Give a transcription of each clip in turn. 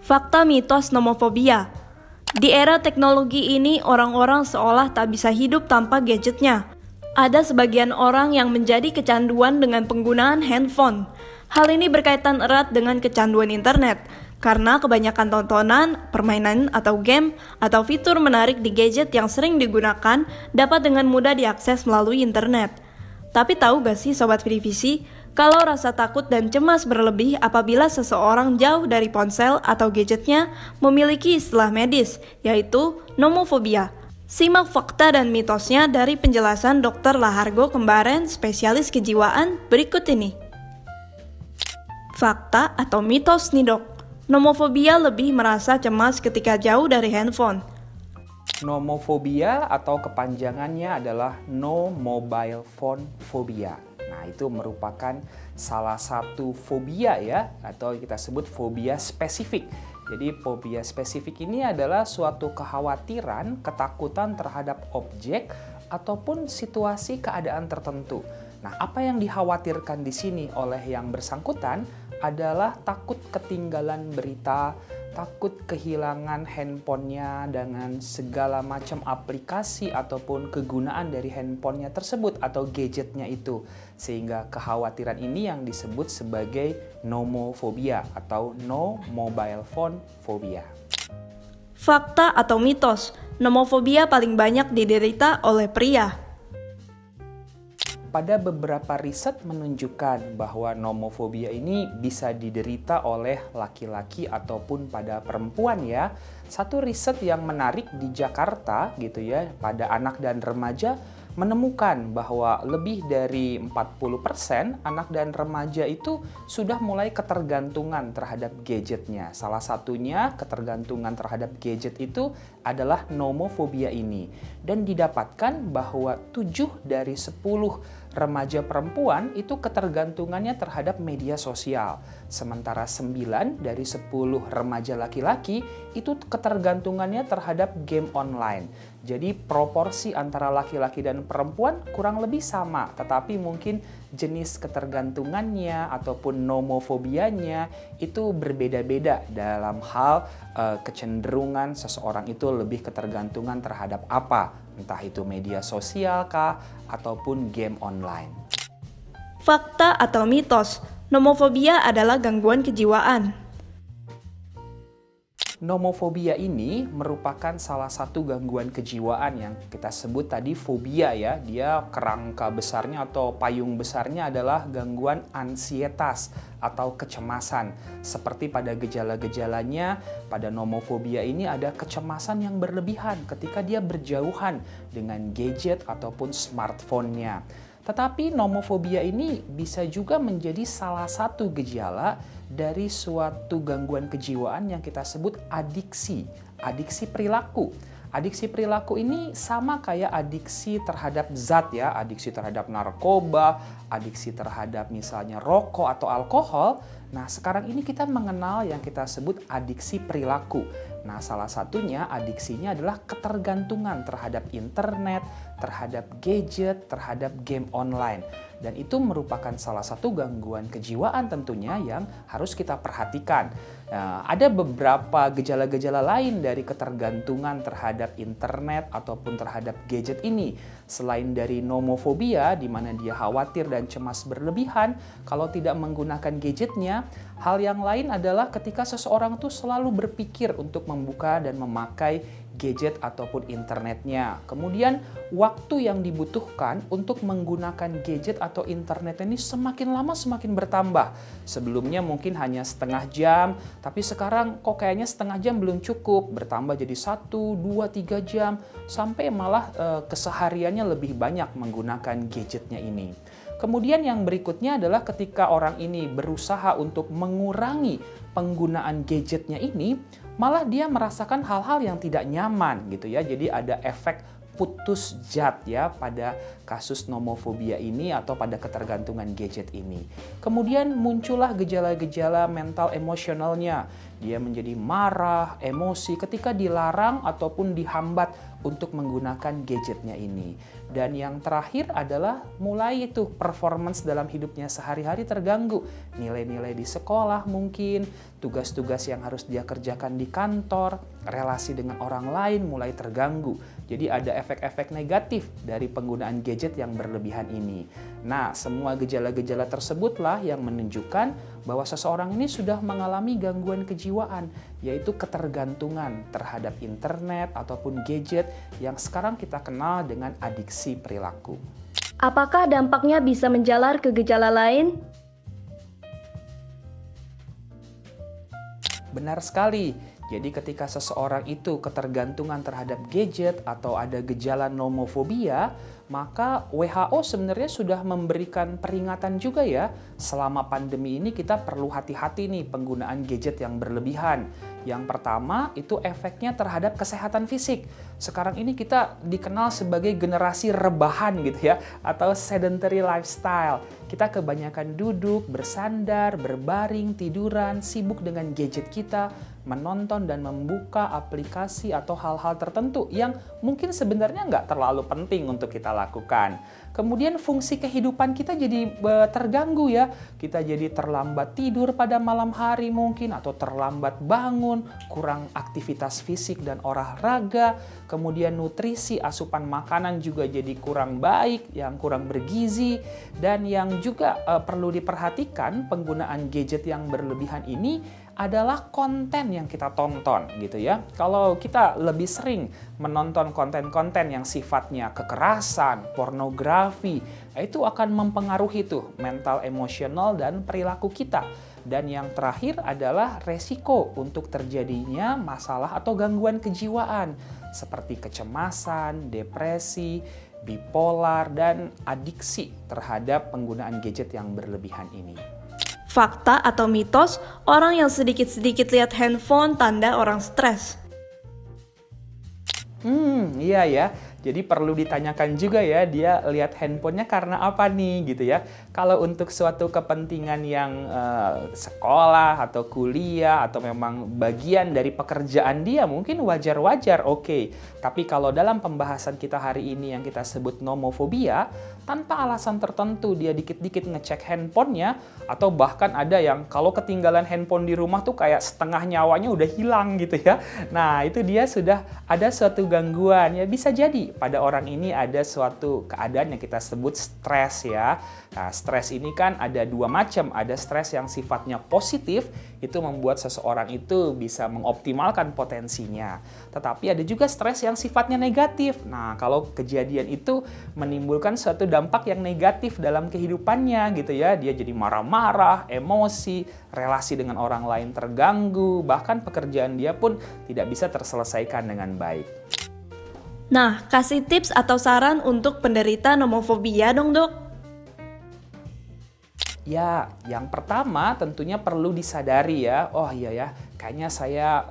Fakta mitos nomofobia. Di era teknologi ini, orang-orang seolah tak bisa hidup tanpa gadgetnya. Ada sebagian orang yang menjadi kecanduan dengan penggunaan handphone. Hal ini berkaitan erat dengan kecanduan internet, karena kebanyakan tontonan, permainan atau game, atau fitur menarik di gadget yang sering digunakan dapat dengan mudah diakses melalui internet. Tapi tahu gak sih Sobat Privisi, kalau rasa takut dan cemas berlebih apabila seseorang jauh dari ponsel atau gadgetnya memiliki istilah medis, yaitu nomofobia. Simak fakta dan mitosnya dari penjelasan Dr. Lahargo Kembaren, spesialis kejiwaan, berikut ini. Fakta atau mitos nih dok, nomofobia lebih merasa cemas ketika jauh dari handphone. Nomofobia atau kepanjangannya adalah No Mobile Phone Phobia. Nah, itu merupakan salah satu fobia ya, atau kita sebut fobia spesifik. Jadi fobia spesifik ini adalah suatu kekhawatiran, ketakutan terhadap objek ataupun situasi keadaan tertentu. Nah, apa yang dikhawatirkan di sini oleh yang bersangkutan adalah takut ketinggalan berita, takut kehilangan handphonenya dengan segala macam aplikasi ataupun kegunaan dari handphonenya tersebut atau gadgetnya itu. Sehingga kekhawatiran ini yang disebut sebagai nomofobia atau no mobile phone phobia. Fakta atau mitos, nomofobia paling banyak diderita oleh pria. Pada beberapa riset menunjukkan bahwa nomofobia ini bisa diderita oleh laki-laki ataupun pada perempuan ya. Satu riset yang menarik di Jakarta gitu ya, pada anak dan remaja menemukan bahwa lebih dari 40% anak dan remaja itu sudah mulai ketergantungan terhadap gadgetnya. Salah satunya ketergantungan terhadap gadget itu adalah nomofobia ini. Dan didapatkan bahwa 7 dari 10 remaja perempuan itu ketergantungannya terhadap media sosial. Sementara 9 dari 10 remaja laki-laki itu ketergantungannya terhadap game online. Jadi proporsi antara laki-laki dan perempuan kurang lebih sama, tetapi mungkin jenis ketergantungannya ataupun nomofobianya itu berbeda-beda dalam hal kecenderungan seseorang itu lebih ketergantungan terhadap apa, entah itu media sosial kah ataupun game online. Fakta atau mitos, nomofobia adalah gangguan kejiwaan. Nomofobia ini merupakan salah satu gangguan kejiwaan yang kita sebut tadi fobia ya. Dia kerangka besarnya atau payung besarnya adalah gangguan ansietas atau kecemasan. Seperti pada gejala-gejalanya, pada nomofobia ini ada kecemasan yang berlebihan ketika dia berjauhan dengan gadget ataupun smartphone-nya. Tetapi nomofobia ini bisa juga menjadi salah satu gejala dari suatu gangguan kejiwaan yang kita sebut adiksi perilaku. Adiksi perilaku ini sama kayak adiksi terhadap zat ya, adiksi terhadap narkoba, adiksi terhadap misalnya rokok atau alkohol. Nah, sekarang ini kita mengenal yang kita sebut adiksi perilaku. Nah, salah satunya adiksinya adalah ketergantungan terhadap internet, terhadap gadget, terhadap game online. Dan itu merupakan salah satu gangguan kejiwaan tentunya yang harus kita perhatikan. Nah, ada beberapa gejala-gejala lain dari ketergantungan terhadap internet ataupun terhadap gadget ini. Selain dari nomofobia, di mana dia khawatir dan cemas berlebihan kalau tidak menggunakan gadgetnya, hal yang lain adalah ketika seseorang tuh selalu berpikir untuk membuka dan memakai gadget ataupun internetnya. Kemudian waktu yang dibutuhkan untuk menggunakan gadget atau internet ini semakin lama semakin bertambah. Sebelumnya mungkin hanya setengah jam, tapi sekarang kok kayaknya setengah jam belum cukup. Bertambah jadi 1, 2, 3 jam, sampai malah kesehariannya lebih banyak menggunakan gadgetnya ini. Kemudian yang berikutnya adalah ketika orang ini berusaha untuk mengurangi penggunaan gadgetnya ini, malah dia merasakan hal-hal yang tidak nyaman gitu ya. Jadi ada efek putus zat ya pada kasus nomofobia ini atau pada ketergantungan gadget ini. Kemudian muncullah gejala-gejala mental emosionalnya. Dia menjadi marah, emosi ketika dilarang ataupun dihambat untuk menggunakan gadgetnya ini. Dan yang terakhir adalah mulai itu performance dalam hidupnya sehari-hari terganggu. Nilai-nilai di sekolah mungkin, tugas-tugas yang harus dia kerjakan di kantor, relasi dengan orang lain mulai terganggu. Jadi ada efek-efek negatif dari penggunaan gadget yang berlebihan ini. Nah, semua gejala-gejala tersebutlah yang menunjukkan bahwa seseorang ini sudah mengalami gangguan kejiwaan, yaitu ketergantungan terhadap internet ataupun gadget yang sekarang kita kenal dengan adiksi perilaku. Apakah dampaknya bisa menjalar ke gejala lain? Benar sekali. Jadi ketika seseorang itu ketergantungan terhadap gadget atau ada gejala nomofobia, maka WHO sebenarnya sudah memberikan peringatan juga ya, selama pandemi ini kita perlu hati-hati nih penggunaan gadget yang berlebihan. Yang pertama itu efeknya terhadap kesehatan fisik. Sekarang ini kita dikenal sebagai generasi rebahan gitu ya, atau sedentary lifestyle. Kita kebanyakan duduk, bersandar, berbaring, tiduran, sibuk dengan gadget kita, menonton dan membuka aplikasi atau hal-hal tertentu yang mungkin sebenarnya nggak terlalu penting untuk kita lakukan. Kemudian fungsi kehidupan kita jadi terganggu ya. Kita jadi terlambat tidur pada malam hari mungkin, atau terlambat bangun, kurang aktivitas fisik dan olahraga. Kemudian nutrisi, asupan makanan juga jadi kurang baik, yang kurang bergizi. Dan yang juga perlu diperhatikan penggunaan gadget yang berlebihan ini adalah konten yang kita tonton gitu ya. Kalau kita lebih sering menonton konten-konten yang sifatnya kekerasan, pornografi, itu akan mempengaruhi tuh mental, emosional, dan perilaku kita. Dan yang terakhir adalah resiko untuk terjadinya masalah atau gangguan kejiwaan seperti kecemasan, depresi, bipolar, dan adiksi terhadap penggunaan gadget yang berlebihan ini. Fakta atau mitos, orang yang sedikit-sedikit lihat handphone tanda orang stres. Iya ya. Jadi perlu ditanyakan juga ya, dia lihat handphonenya karena apa nih gitu ya. Kalau untuk suatu kepentingan yang sekolah atau kuliah atau memang bagian dari pekerjaan dia mungkin wajar-wajar oke. Tapi kalau dalam pembahasan kita hari ini yang kita sebut nomofobia, tanpa alasan tertentu dia dikit-dikit ngecek handphonenya, atau bahkan ada yang kalau ketinggalan handphone di rumah tuh kayak setengah nyawanya udah hilang gitu ya. Nah itu dia sudah ada suatu gangguan ya, bisa jadi pada orang ini ada suatu keadaan yang kita sebut stres ya. Nah, stres ini kan ada dua macam. Ada stres yang sifatnya positif, itu membuat seseorang itu bisa mengoptimalkan potensinya. Tetapi ada juga stres yang sifatnya negatif. Nah, kalau kejadian itu menimbulkan suatu dampak yang negatif dalam kehidupannya gitu ya. Dia jadi marah-marah, emosi, relasi dengan orang lain terganggu, bahkan pekerjaan dia pun tidak bisa terselesaikan dengan baik. Nah, kasih tips atau saran untuk penderita nomofobia dong, Dok. Ya, yang pertama tentunya perlu disadari ya. Oh iya ya, kayaknya saya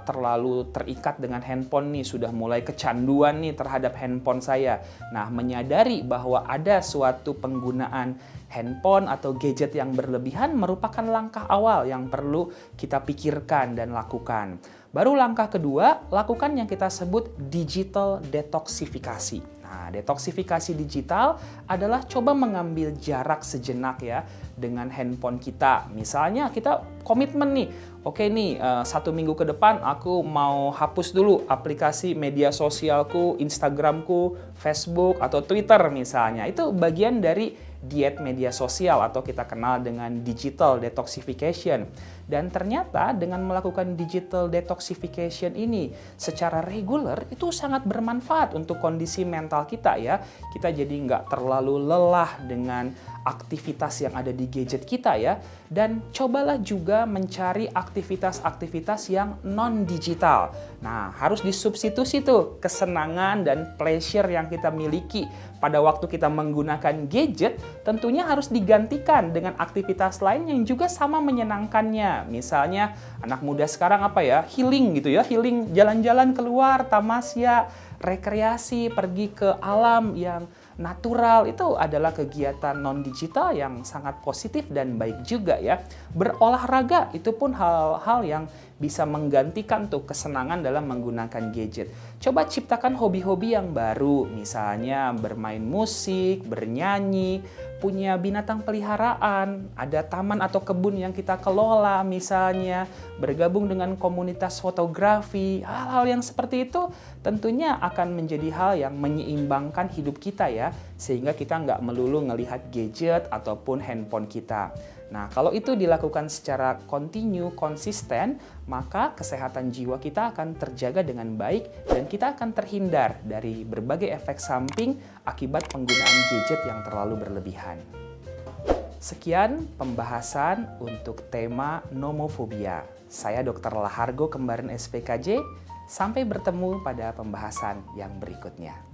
terlalu terikat dengan handphone nih, sudah mulai kecanduan nih terhadap handphone saya. Nah, menyadari bahwa ada suatu penggunaan handphone atau gadget yang berlebihan merupakan langkah awal yang perlu kita pikirkan dan lakukan. Baru langkah kedua, lakukan yang kita sebut digital detoksifikasi. Nah, detoksifikasi digital adalah coba mengambil jarak sejenak ya dengan handphone kita. Misalnya kita komitmen nih, oke nih 1 minggu ke depan aku mau hapus dulu aplikasi media sosialku, Instagramku, Facebook, atau Twitter misalnya. Itu bagian dari diet media sosial atau kita kenal dengan digital detoxification. Dan ternyata dengan melakukan digital detoxification ini secara reguler itu sangat bermanfaat untuk kondisi mental kita ya. Kita jadi nggak terlalu lelah dengan aktivitas yang ada di gadget kita ya. Dan cobalah juga mencari aktivitas-aktivitas yang non-digital. Nah, harus disubstitusi tuh kesenangan dan pleasure yang kita miliki pada waktu kita menggunakan gadget, tentunya harus digantikan dengan aktivitas lain yang juga sama menyenangkannya. Misalnya anak muda sekarang apa ya, healing gitu ya, healing jalan-jalan keluar, tamasya, rekreasi, pergi ke alam yang natural itu adalah kegiatan non-digital yang sangat positif dan baik juga ya. Berolahraga itu pun hal-hal yang bisa menggantikan tuh kesenangan dalam menggunakan gadget. Coba ciptakan hobi-hobi yang baru, misalnya bermain musik, bernyanyi, punya binatang peliharaan, ada taman atau kebun yang kita kelola misalnya, bergabung dengan komunitas fotografi. Hal-hal yang seperti itu tentunya akan menjadi hal yang menyeimbangkan hidup kita ya, sehingga kita nggak melulu ngelihat gadget ataupun handphone kita. Nah, kalau itu dilakukan secara konsisten, maka kesehatan jiwa kita akan terjaga dengan baik dan kita akan terhindar dari berbagai efek samping akibat penggunaan gadget yang terlalu berlebihan. Sekian pembahasan untuk tema nomofobia. Saya Dr. Lahargo Kembaran SPKJ. Sampai bertemu pada pembahasan yang berikutnya.